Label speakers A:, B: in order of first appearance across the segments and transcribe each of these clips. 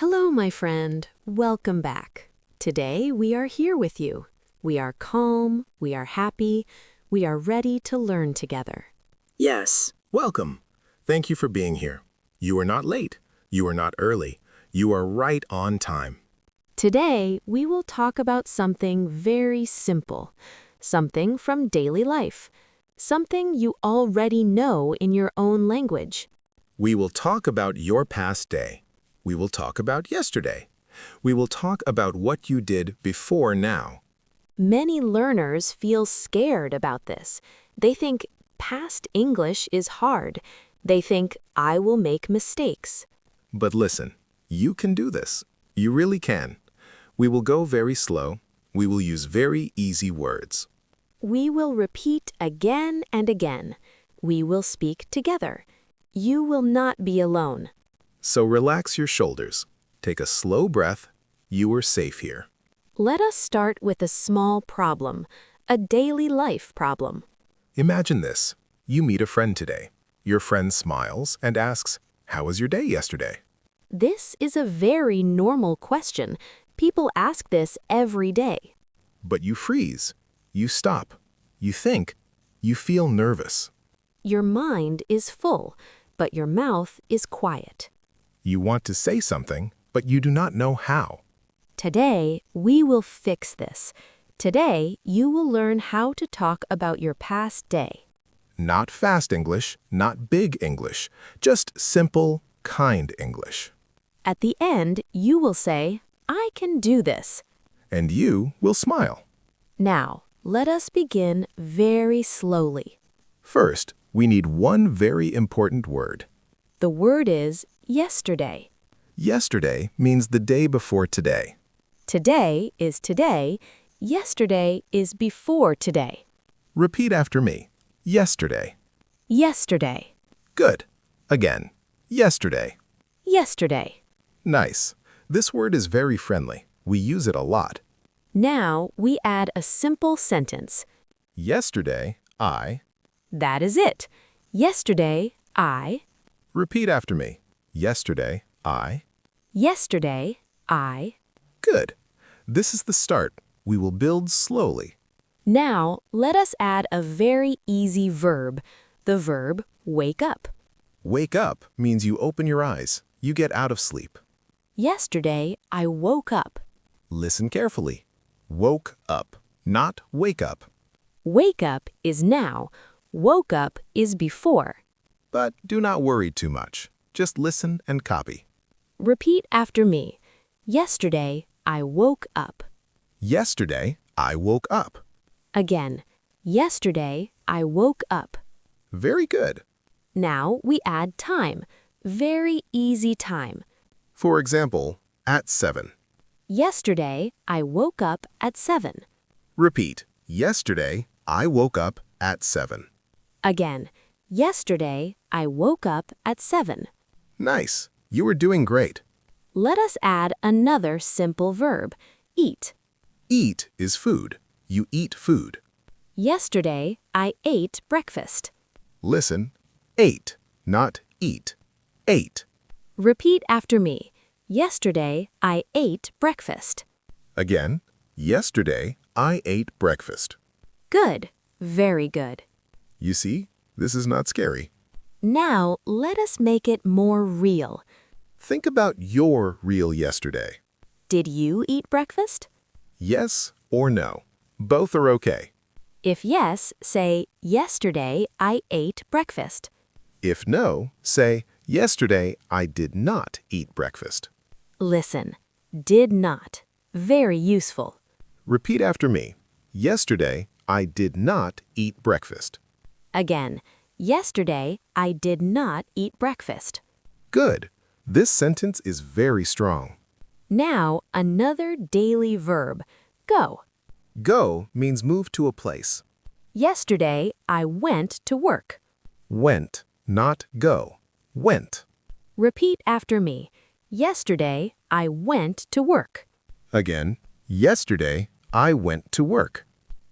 A: Hello, my friend. Welcome back. Today, we are here with you. We are calm, we are happy, we are ready to learn together.
B: Yes.
C: Welcome. Thank you for being here. You are not late. You are not early. You are right on time.
A: Today, we will talk about something very simple, something from daily life, something you already know in your own language.
C: We will talk about your past day. We will talk about yesterday. We will talk about what you did before now.
A: Many learners feel scared about this. They think past English is hard. They think I will make mistakes.
C: But listen, you can do this. You really can. We will go very slow. We will use very easy words.
A: We will repeat again and again. We will speak together. You will not be alone.
C: So relax your shoulders. Take a slow breath. You are safe here.
A: Let us start with a small problem, a daily life problem.
C: Imagine this. You meet a friend today. Your friend smiles and asks, "How was your day yesterday?"
A: This is a very normal question. People ask this every day.
C: But you freeze. You stop. You think. You feel nervous.
A: Your mind is full, but your mouth is quiet.
C: You want to say something, but you do not know how.
A: Today, we will fix this. Today, you will learn how to talk about your past day.
C: Not fast English, not big English, just simple, kind English.
A: At the end, you will say, I can do this.
C: And you will smile.
A: Now, let us begin very slowly.
C: First, we need one very important word.
A: The word is yesterday.
C: Yesterday means the day before today.
A: Today is today. Yesterday is before today.
C: Repeat after me. Yesterday.
A: Yesterday.
C: Good. Again. Yesterday.
A: Yesterday.
C: Nice. This word is very friendly. We use it a lot.
A: Now we add a simple sentence.
C: Yesterday, I.
A: That is it. Yesterday, I.
C: Repeat after me. Yesterday, I.
A: Yesterday, I.
C: Good. This is the start. We will build slowly.
A: Now let us add a very easy verb. The verb wake up.
C: Wake up means you open your eyes. You get out of sleep.
A: Yesterday, I woke up.
C: Listen carefully. Woke up, not wake up.
A: Wake up is now. Woke up is before.
C: But do not worry too much. Just listen and copy.
A: Repeat after me. Yesterday, I woke up.
C: Yesterday, I woke up.
A: Again. Yesterday, I woke up.
C: Very good.
A: Now we add time. Very easy time.
C: For example, at 7.
A: Yesterday, I woke up at 7.
C: Repeat. Yesterday, I woke up at 7.
A: Again. Yesterday, I woke up at 7.
C: Nice. You are doing great.
A: Let us add another simple verb, eat.
C: Eat is food. You eat food.
A: Yesterday, I ate breakfast.
C: Listen. Ate, not eat. Ate.
A: Repeat after me. Yesterday, I ate breakfast.
C: Again. Yesterday, I ate breakfast.
A: Good. Very good.
C: You see, this is not scary.
A: Now, let us make it more real.
C: Think about your real yesterday.
A: Did you eat breakfast?
C: Yes or no. Both are okay.
A: If yes, say, yesterday I ate breakfast.
C: If no, say, yesterday I did not eat breakfast.
A: Listen. Did not. Very useful.
C: Repeat after me. Yesterday I did not eat breakfast.
A: Again. Yesterday I did not eat breakfast.
C: Good. This sentence is very strong.
A: Now, another daily verb. Go.
C: Go means move to a place.
A: Yesterday, I went to work.
C: Went, not go. Went.
A: Repeat after me. Yesterday, I went to work.
C: Again. Yesterday, I went to work.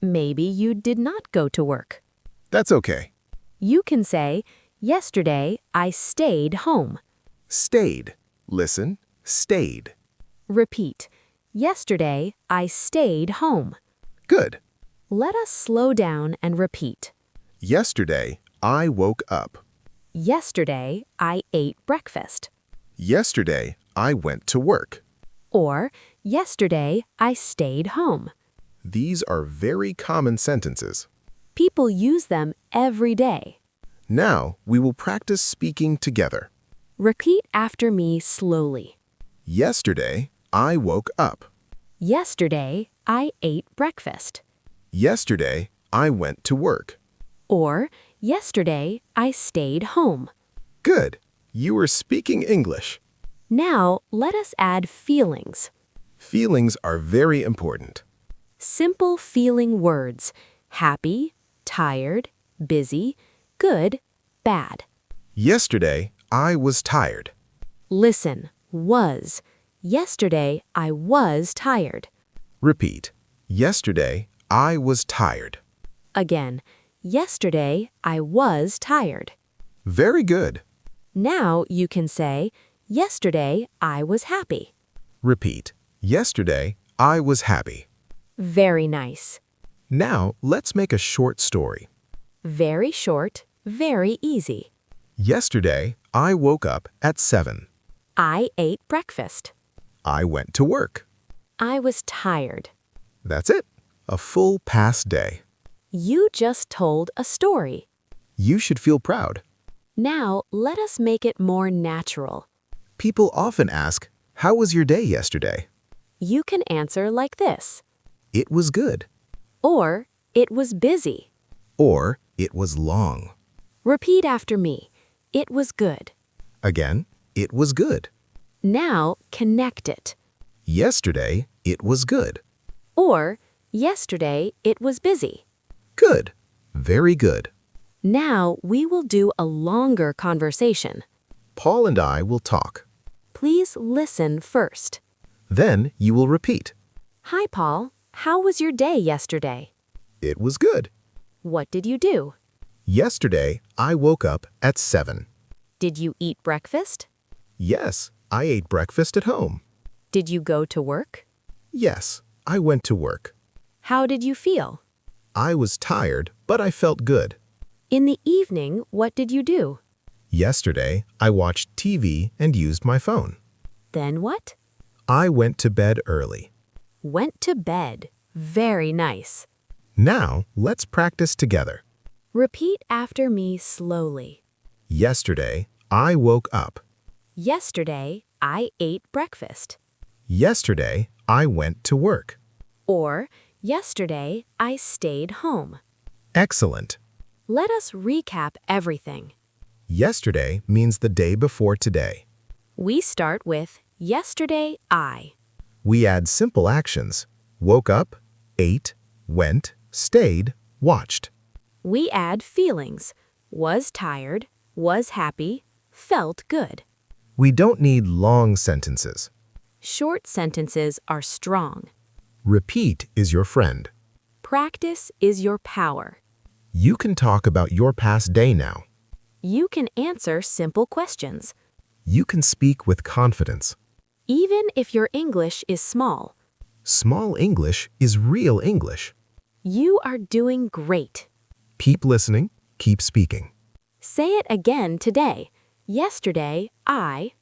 A: Maybe you did not go to work.
C: That's okay.
A: You can say, yesterday, I stayed home.
C: Stayed. Listen. stayed.
A: Repeat. Yesterday, I stayed home.
C: Good.
A: Let us slow down and repeat.
C: Yesterday, I woke up.
A: Yesterday, I ate breakfast.
C: Yesterday, I went to work.
A: Or, yesterday, I stayed home.
C: These are very common sentences.
A: People use them every day.
C: Now, we will practice speaking together.
A: Repeat after me slowly.
C: Yesterday, I woke up.
A: Yesterday, I ate breakfast.
C: Yesterday, I went to work.
A: Or, yesterday, I stayed home.
C: Good. You are speaking English.
A: Now, let us add feelings.
C: Feelings are very important.
A: Simple feeling words. Happy, tired, busy, good, bad.
C: Yesterday, I was tired.
A: Listen, was. Yesterday, I was tired.
C: Repeat. Yesterday, I was tired.
A: Again, yesterday, I was tired.
C: Very good.
A: Now you can say, yesterday, I was happy.
C: Repeat. Yesterday, I was happy.
A: Very nice.
C: Now, let's make a short story.
A: Very short, very easy.
C: Yesterday, I woke up at 7.
A: I ate breakfast.
C: I went to work.
A: I was tired.
C: That's it. A full past day.
A: You just told a story.
C: You should feel proud.
A: Now, let us make it more natural.
C: People often ask, "How was your day yesterday?"
A: You can answer like this.
C: It was good.
A: Or, it was busy.
C: Or, it was long.
A: Repeat after me. It was good.
C: Again, it was good.
A: Now, connect it.
C: Yesterday, it was good.
A: Or, yesterday, it was busy.
C: Good. Very good.
A: Now, we will do a longer conversation.
C: Paul and I will talk.
A: Please listen first.
C: Then you will repeat.
A: Hi, Paul. How was your day yesterday?
C: It was good.
A: What did you do?
C: Yesterday, I woke up at 7.
A: Did you eat breakfast?
C: Yes, I ate breakfast at home.
A: Did you go to work?
C: Yes, I went to work.
A: How did you feel?
C: I was tired, but I felt good.
A: In the evening, what did you do?
C: Yesterday, I watched TV and used my phone.
A: Then what?
C: I went to bed early.
A: Went to bed. Very nice.
C: Now, let's practice together.
A: Repeat after me slowly.
C: Yesterday, I woke up.
A: Yesterday, I ate breakfast.
C: Yesterday, I went to work.
A: Or, yesterday, I stayed home.
C: Excellent.
A: Let us recap everything.
C: Yesterday means the day before today.
A: We start with yesterday, I.
C: We add simple actions. Woke up, ate, went, stayed, watched.
A: We add feelings. Was tired, was happy, felt good.
C: We don't need long sentences.
A: Short sentences are strong.
C: Repeat is your friend.
A: Practice is your power.
C: You can talk about your past day now.
A: You can answer simple questions.
C: You can speak with confidence.
A: Even if your English is small.
C: Small English is real English.
A: You are doing great.
C: Keep listening, keep speaking.
A: Say it again today. Yesterday, I.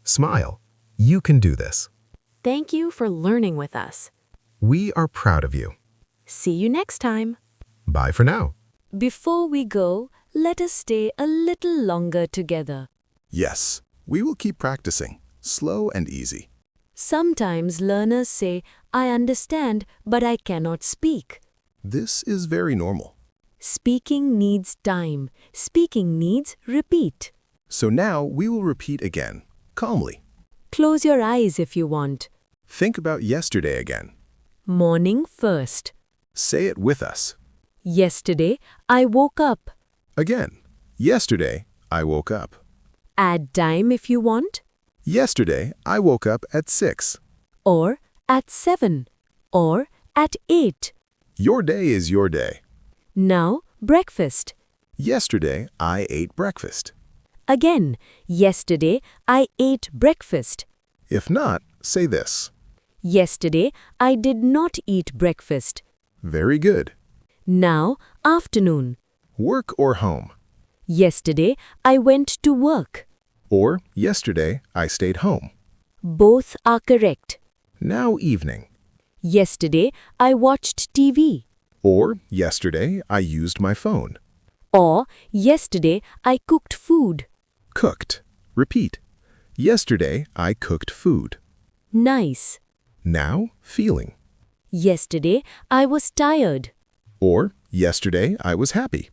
C: Smile. You can do this.
A: Thank you for learning with us.
C: We are proud of you.
A: See you next time.
C: Bye for now.
A: Before we go, let us stay a little longer together.
C: Yes, we will keep practicing, slow and easy.
A: Sometimes learners say, I understand, but I cannot speak.
C: This is very normal.
A: Speaking needs time. Speaking needs repeat.
C: So now we will repeat again, calmly.
A: Close your eyes if you want.
C: Think about yesterday again.
A: Morning first.
C: Say it with us.
A: Yesterday, I woke up.
C: Again. Yesterday, I woke up.
A: Add time if you want.
C: Yesterday, I woke up at 6.
A: Or at 7. Or at 8.
C: Your day is your day.
A: Now, breakfast.
C: Yesterday, I ate breakfast.
A: Again, yesterday, I ate breakfast.
C: If not, say this.
A: Yesterday, I did not eat breakfast.
C: Very good.
A: Now, afternoon.
C: Work or home?
A: Yesterday, I went to work.
C: Or yesterday, I stayed home.
A: Both are correct.
C: Now evening.
A: Yesterday, I watched TV.
C: Or yesterday, I used my phone.
A: Or, yesterday, I cooked food.
C: Cooked. Repeat. Yesterday, I cooked food.
A: Nice.
C: Now, feeling.
A: Yesterday, I was tired.
C: Or yesterday, I was happy.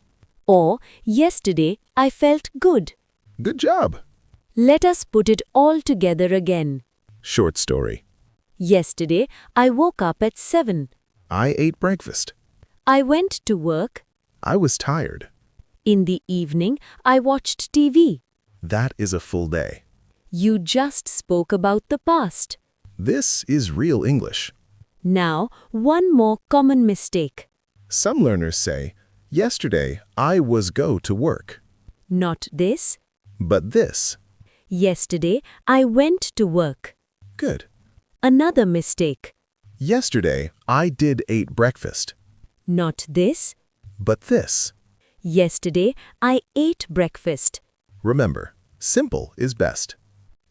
A: Or, yesterday, I felt good.
C: Good job.
A: Let us put it all together again.
C: Short story.
A: Yesterday, I woke up at 7.
C: I ate breakfast.
A: I went to work.
C: I was tired.
A: In the evening, I watched TV.
C: That is a full day.
A: You just spoke about the past.
C: This is real English.
A: Now, one more common mistake.
C: Some learners say, yesterday, I was go to work.
A: Not this.
C: But this.
A: Yesterday, I went to work.
C: Good.
A: Another mistake.
C: Yesterday, I did ate breakfast.
A: Not this.
C: But this.
A: Yesterday, I ate breakfast.
C: Remember, simple is best.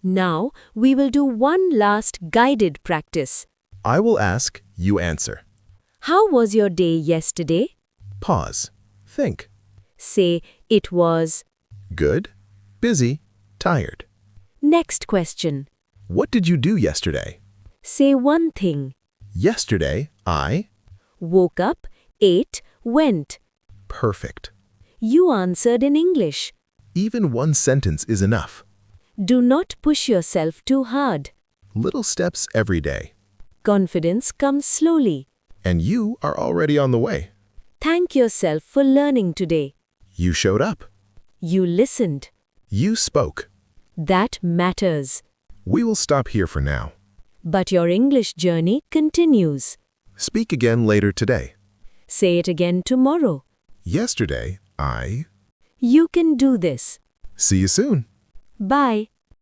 A: Now, we will do one last guided practice.
C: I will ask, you answer.
A: How was your day yesterday?
C: Pause. Think.
A: Say, it was.
C: Good, busy, tired.
A: Next question.
C: What did you do yesterday?
A: Say one thing.
C: Yesterday, I.
A: Woke up, ate, went.
C: Perfect.
A: You answered in English.
C: Even one sentence is enough.
A: Do not push yourself too hard.
C: Little steps every day.
A: Confidence comes slowly.
C: And you are already on the way.
A: Thank yourself for learning today.
C: You showed up.
A: You listened.
C: You spoke.
A: That matters.
C: We will stop here for now.
A: But your English journey continues.
C: Speak again later today.
A: Say it again tomorrow.
C: Yesterday, I.
A: You can do this.
C: See you soon.
A: Bye.